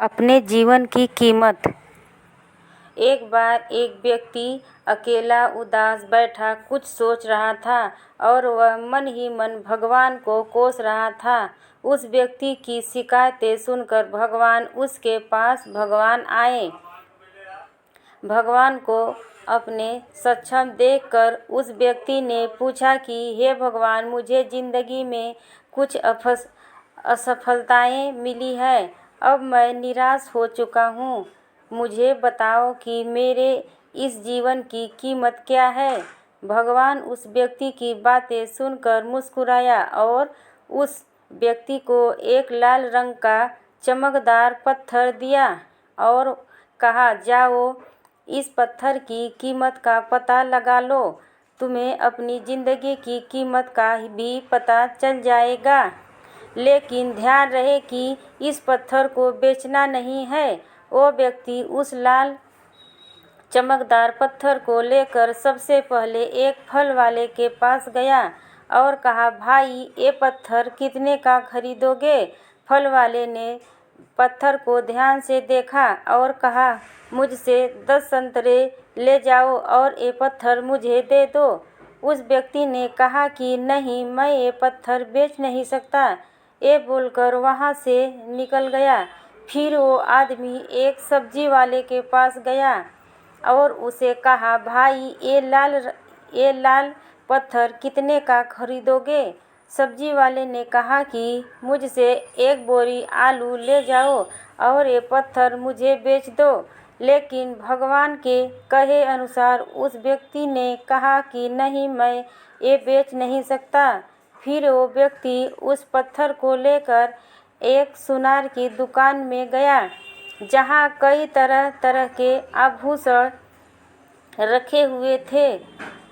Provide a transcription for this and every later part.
अपने जीवन की कीमत। एक बार एक व्यक्ति अकेला उदास बैठा कुछ सोच रहा था और वह मन ही मन भगवान को कोस रहा था। उस व्यक्ति की शिकायतें सुनकर भगवान उसके पास आए। भगवान को अपने सक्षम देखकर उस व्यक्ति ने पूछा कि हे भगवान, मुझे ज़िंदगी में कुछ असफलताएं मिली है। अब मैं निराश हो चुका हूँ। मुझे बताओ कि मेरे इस जीवन की कीमत क्या है। भगवान उस व्यक्ति की बातें सुनकर मुस्कुराया और उस व्यक्ति को एक लाल रंग का चमकदार पत्थर दिया और कहा, जाओ इस पत्थर की कीमत का पता लगा लो। तुम्हें अपनी ज़िंदगी की कीमत का भी पता चल जाएगा। लेकिन ध्यान रहे कि इस पत्थर को बेचना नहीं है। वो व्यक्ति उस लाल चमकदार पत्थर को लेकर सबसे पहले एक फल वाले के पास गया और कहा, भाई ये पत्थर कितने का खरीदोगे। फल वाले ने पत्थर को ध्यान से देखा और कहा, मुझसे 10 संतरे ले जाओ और ये पत्थर मुझे दे दो। उस व्यक्ति ने कहा कि नहीं, मैं ये पत्थर बेच नहीं सकता। ये बोलकर वहाँ से निकल गया। फिर वो आदमी एक सब्जी वाले के पास गया और उसे कहा, भाई ये लाल पत्थर कितने का खरीदोगे। सब्जी वाले ने कहा कि मुझसे 1 बोरी आलू ले जाओ और ये पत्थर मुझे बेच दो। लेकिन भगवान के कहे अनुसार उस व्यक्ति ने कहा कि नहीं, मैं ये बेच नहीं सकता। फिर वो व्यक्ति उस पत्थर को लेकर एक सुनार की दुकान में गया जहाँ कई तरह तरह के आभूषण रखे हुए थे।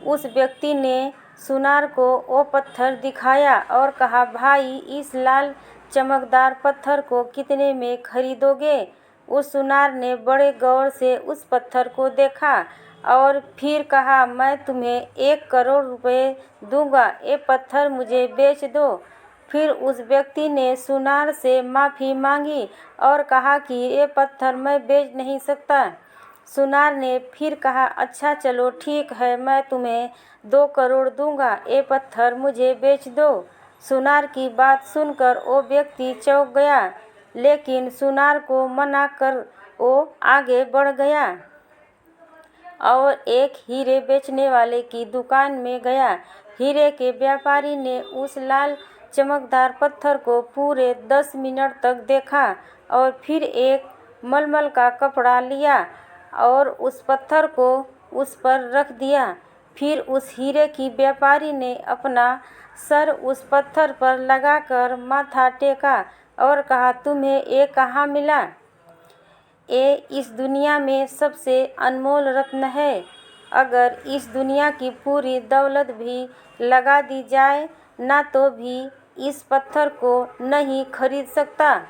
उस व्यक्ति ने सुनार को वो पत्थर दिखाया और कहा, भाई इस लाल चमकदार पत्थर को कितने में खरीदोगे। उस सुनार ने बड़े गौर से उस पत्थर को देखा और फिर कहा, मैं तुम्हें 1 करोड़ रुपए दूंगा। ये पत्थर मुझे बेच दो। फिर उस व्यक्ति ने सुनार से माफ़ी मांगी और कहा कि ये पत्थर मैं बेच नहीं सकता। सुनार ने फिर कहा, अच्छा चलो ठीक है, मैं तुम्हें 2 करोड़ दूंगा। ये पत्थर मुझे बेच दो। सुनार की बात सुनकर वो व्यक्ति चौंक गया, लेकिन सुनार को मना कर वो आगे बढ़ गया और एक हीरे बेचने वाले की दुकान में गया। हीरे के व्यापारी ने उस लाल चमकदार पत्थर को पूरे 10 मिनट तक देखा और फिर एक मलमल का कपड़ा लिया और उस पत्थर को उस पर रख दिया। फिर उस हीरे की व्यापारी ने अपना सर उस पत्थर पर लगाकर माथा टेका और कहा, तुम्हें ये कहाँ मिला। ये इस दुनिया में सबसे अनमोल रत्न है। अगर इस दुनिया की पूरी दौलत भी लगा दी जाए ना तो भी इस पत्थर को नहीं खरीद सकता।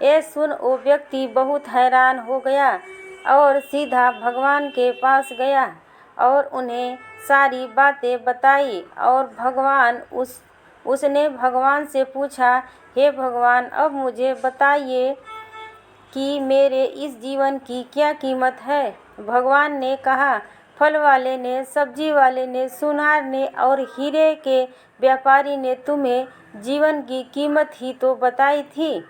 ये सुन वो व्यक्ति बहुत हैरान हो गया और सीधा भगवान के पास गया और उन्हें सारी बातें बताई और उसने भगवान से पूछा, हे भगवान, अब मुझे बताइए कि मेरे इस जीवन की क्या कीमत है। भगवान ने कहा, फल वाले ने, सब्जी वाले ने, सुनार ने और हीरे के व्यापारी ने तुम्हें जीवन की कीमत ही तो बताई थी।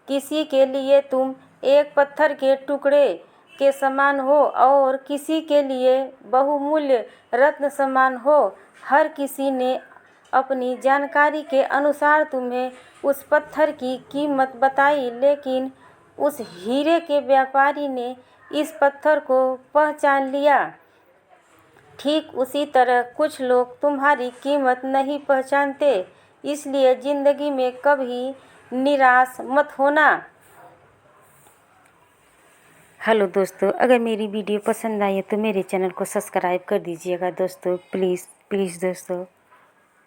किसी के लिए तुम एक पत्थर के टुकड़े के समान हो और किसी के लिए बहुमूल्य रत्न समान हो। हर किसी ने अपनी जानकारी के अनुसार तुम्हें उस पत्थर की कीमत बताई, लेकिन उस हीरे के व्यापारी ने इस पत्थर को पहचान लिया। ठीक उसी तरह कुछ लोग तुम्हारी कीमत नहीं पहचानते। इसलिए ज़िंदगी में कभी निराश मत होना। हेलो दोस्तों, अगर मेरी वीडियो पसंद आई है तो मेरे चैनल को सब्सक्राइब कर दीजिएगा दोस्तों, प्लीज़ प्लीज़ दोस्तों।